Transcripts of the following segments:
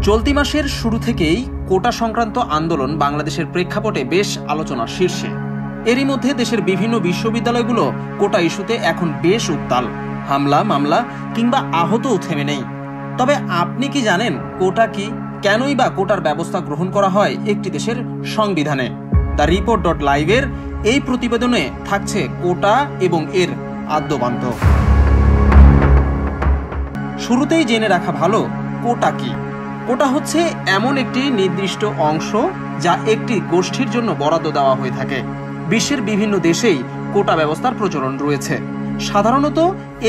চলতি মাসের শুরু থেকেই কোটা সংক্রান্ত আন্দোলন বাংলাদেশের প্রেক্ষাপটে বেশ আলোচনার শীর্ষে। এরই মধ্যে দেশের বিভিন্ন বিশ্ববিদ্যালয়গুলো কোটা ইস্যুতে এখন বেশ উত্তাল। হামলা, মামলা কিংবা আহতও থেমে নেই। তবে আপনি কি জানেন কোটা কি, কেনই বা কোটার ব্যবস্থা গ্রহণ করা হয় একটি দেশের সংবিধানে? দ্য রিপোর্ট.লাইভের এই প্রতিবেদনে থাকছে কোটা এবং এর আদ্যোপান্ত। শুরুতেই জেনে রাখা ভালো কোটা কি। কোটা হচ্ছে এমন একটি নির্দিষ্ট অংশ যা একটি গোষ্ঠীর জন্য বরাদ্দ দেওয়া হয়ে থাকে। বিশ্বের বিভিন্ন দেশেই কোটা ব্যবস্থার প্রচলন রয়েছে। সাধারণত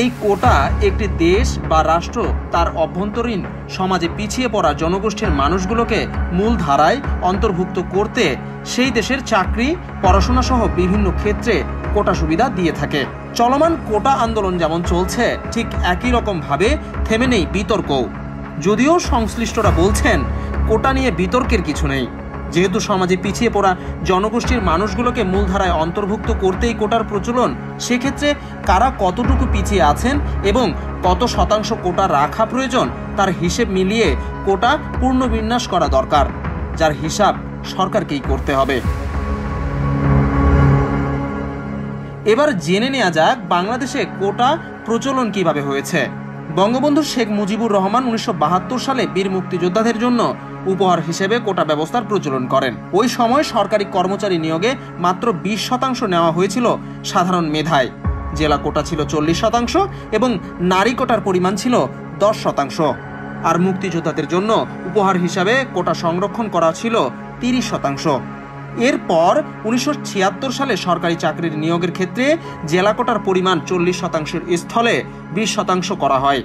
এই কোটা একটি দেশ বা রাষ্ট্র তার অভ্যন্তরীণ সমাজে পিছিয়ে পড়া জনগোষ্ঠীর মানুষগুলোকে মূল ধারায় অন্তর্ভুক্ত করতে সেই দেশের চাকরি, পড়াশোনা সহ বিভিন্ন ক্ষেত্রে কোটা সুবিধা দিয়ে থাকে। চলমান কোটা আন্দোলন যেমন চলছে, ঠিক একই রকম ভাবে থেমে নেই বিতর্কও। যদিও সংশ্লিষ্টরা বলছেন কোটা নিয়ে বিতর্কের কিছু নেই, যেহেতু সমাজে পিছিয়ে পড়া জনগোষ্ঠীর মানুষগুলোকে মূলধারায় অন্তর্ভুক্ত করতেই কোটার প্রচলন। সেক্ষেত্রে কারা কতটুকু পিছিয়ে আছেন এবং কত শতাংশ কোটা রাখা প্রয়োজন তার হিসেব মিলিয়ে কোটা পুনর্বিন্যাস করা দরকার, যার হিসাব সরকারকেই করতে হবে। এবার জেনে নেওয়া যাক বাংলাদেশে কোটা প্রচলন কিভাবে হয়েছে। বঙ্গবন্ধু শেখ মুজিবুর রহমান 1972 সালে বীর মুক্তিযোদ্ধাদের জন্য উপহার হিসেবে কোটা ব্যবস্থার প্রচলন করেন। ওই সময় সরকারি কর্মচারী নিয়োগে মাত্র 20% নেওয়া হয়েছিল সাধারণ মেধায়। জেলা কোটা ছিল 40% এবং নারী কোটার পরিমাণ ছিল 10%। আর মুক্তিযোদ্ধাদের জন্য উপহার হিসাবে কোটা সংরক্ষণ করা ছিল 30%। এরপর 1976 সালে সরকারি চাকরির নিয়োগের ক্ষেত্রে জেলা কোটার পরিমাণ 40%-এর স্থলে 20% করা হয়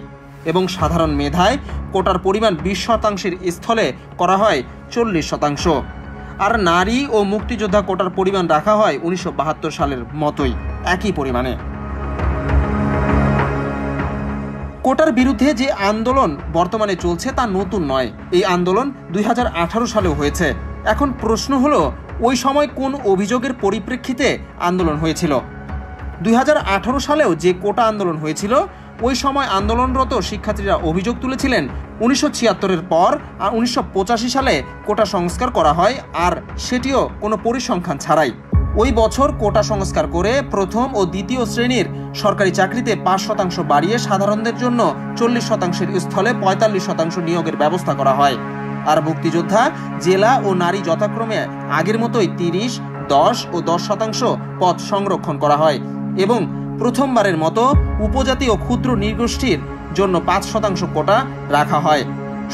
এবং সাধারণ মেধায় কোটার পরিমাণ 20%-এর স্থলে করা হয় 40%। আর নারী ও মুক্তিযোদ্ধা কোটার পরিমাণ রাখা হয় 1972 সালের মতোই একই পরিমাণে। কোটার বিরুদ্ধে যে আন্দোলন বর্তমানে চলছে তা নতুন নয়। এই আন্দোলন 2018 সালেও হয়েছে। এখন প্রশ্ন হলো, ওই সময় কোন অভিযোগের পরিপ্রেক্ষিতে আন্দোলন হয়েছিল? 2018 সালেও যে কোটা আন্দোলন হয়েছিল, ওই সময় আন্দোলনরত শিক্ষার্থীরা অভিযোগ তুলেছিলেন 1976-এর পর 1985 সালে কোটা সংস্কার করা হয়, আর সেটিও কোনো পরিসংখ্যান ছাড়াই। ওই বছর কোটা সংস্কার করে প্রথম ও দ্বিতীয় শ্রেণীর সরকারি চাকরিতে 5% বাড়িয়ে সাধারণদের জন্য 40%-এর স্থলে 45% নিয়োগের ব্যবস্থা করা হয়। আর মুক্তিযোদ্ধা, জেলা ও নারী যথাক্রমে আগের মতোই 30, 10 ও 10% পদ সংরক্ষণ করা হয় এবং প্রথমবারের মতো উপজাতি ও ক্ষুদ্র নৃগোষ্ঠীর জন্য 5% কোটা রাখা হয়।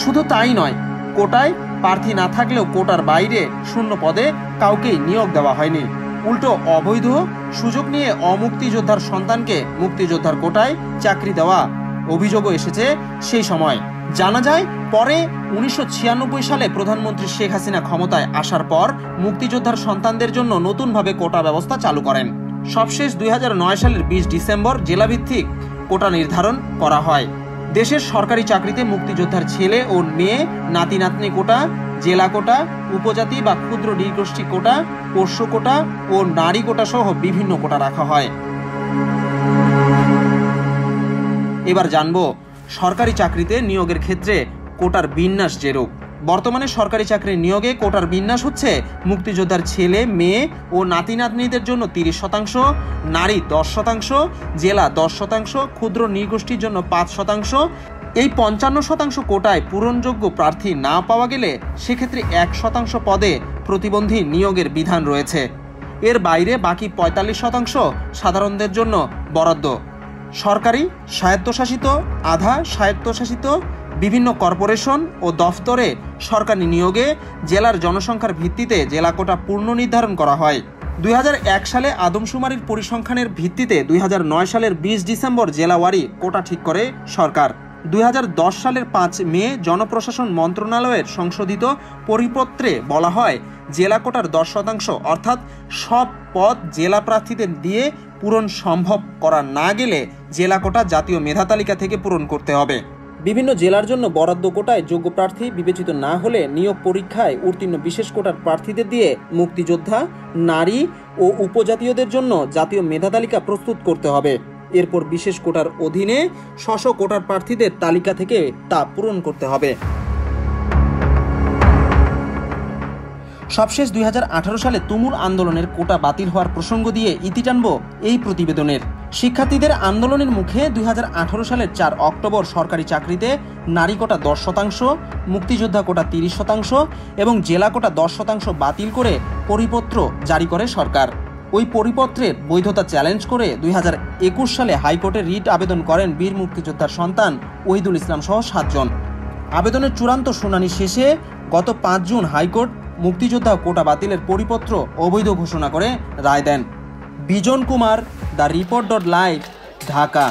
শুধু তাই নয়, কোটায় প্রার্থী না থাকলেও কোটার বাইরে শূন্য পদে কাউকেই নিয়োগ দেওয়া হয়নি। উল্টো অবৈধ সুযোগ নিয়ে অমুক্তিযোদ্ধার সন্তানকে মুক্তিযোদ্ধার কোটায় চাকরি দেওয়া অভিযোগও এসেছে সেই সময়। জানা যায়, পরে 1996 সালে প্রধানমন্ত্রী শেখ হাসিনা ক্ষমতায় আসার পর মুক্তিযোদ্ধার সন্তানদের জন্য নতুনভাবে কোটা ব্যবস্থা চালু করেন। সবশেষ 2009 সালের 20 ডিসেম্বর জেলাভিত্তিক কোটা নির্ধারণ করা হয়। দেশের সরকারি চাকরিতে মুক্তিযোদ্ধার ছেলে ও মেয়ে, নাতি নাতনি কোটা, জেলা কোটা, উপজাতি বা ক্ষুদ্র নৃগোষ্ঠী কোটা, পোষ্য কোটা ও নারী কোটা সহ বিভিন্ন কোটা রাখা হয়। এবার জানবো সরকারি চাকরিতে নিয়োগের ক্ষেত্রে কোটার বিন্যাস যেরূপ। বর্তমানে সরকারি চাকরির নিয়োগে কোটার বিন্যাস হচ্ছে মুক্তিযোদ্ধার ছেলে, মেয়ে ও নাতি নাতনিদের জন্য 30%, নারী 10%, জেলা 10%, ক্ষুদ্র নৃগোষ্ঠীর জন্য 5%। এই 55% কোটায় পূরণযোগ্য প্রার্থী না পাওয়া গেলে সেক্ষেত্রে 1% পদে প্রতিবন্ধী নিয়োগের বিধান রয়েছে। এর বাইরে বাকি 45% সাধারণদের জন্য বরাদ্দ। সরকারি, স্বায়ত্তশাসিত, আধা স্বায়ত্তশাসিত বিভিন্ন কর্পোরেশন ও দফতরে সরকারি নিয়োগে জেলার জনসংখ্যার ভিত্তিতে জেলা কোটা পূর্ণ নির্ধারণ করা হয়। 2001 সালে আদমশুমারির পরিসংখ্যানের ভিত্তিতে 2009 সালের 20 ডিসেম্বর জেলাওয়ারি কোটা ঠিক করে সরকার। 2010 সালের 5 মে জনপ্রশাসন মন্ত্রণালয়ের সংশোধিত পরিপত্রে বলা হয়, জেলা কোটার 10% অর্থাৎ সব পদ জেলা প্রার্থীদের দিয়ে পূরণ সম্ভব করা না গেলে জেলা কোটা জাতীয় মেধা তালিকা থেকে পূরণ করতে হবে। বিভিন্ন জেলার জন্য বরাদ্দ কোটায় যোগ্য প্রার্থী বিবেচিত না হলে নিয়োগ পরীক্ষায় উত্তীর্ণ বিশেষ কোটার প্রার্থীদের দিয়ে মুক্তিযোদ্ধা, নারী ও উপজাতীয়দের জন্য জাতীয় মেধা তালিকা প্রস্তুত করতে হবে। এরপর বিশেষ কোটার অধীনে স্ব কোটার প্রার্থীদের তালিকা থেকে তা পূরণ করতে হবে। সবশেষ 2018 সালে তুমুল আন্দোলনের কোটা বাতিল হওয়ার প্রসঙ্গ দিয়ে ইতি টানব এই প্রতিবেদনের। শিক্ষার্থীদের আন্দোলনের মুখে 2018 সালের 4 অক্টোবর সরকারি চাকরিতে নারী কোটা 10%, মুক্তিযোদ্ধা কোটা 30% এবং জেলা কোটা 10% বাতিল করে পরিপত্র জারি করে সরকার। ওই পরিপত্রের বৈধতা চ্যালেঞ্জ করে 2021 সালে হাইকোর্টে রিট আবেদন করেন বীর মুক্তিযোদ্ধার সন্তান ওহিদুল ইসলাম সহ 7 জন। আবেদনের চূড়ান্ত শুনানি শেষে গত 5 জুন হাইকোর্ট মুক্তিযোদ্ধা কোটা বাতিলের পরিপত্র অবৈধ ঘোষণা করে রায় দেন। বিজন কুমার, দ্য রিপোর্ট.লাইভ, ঢাকা।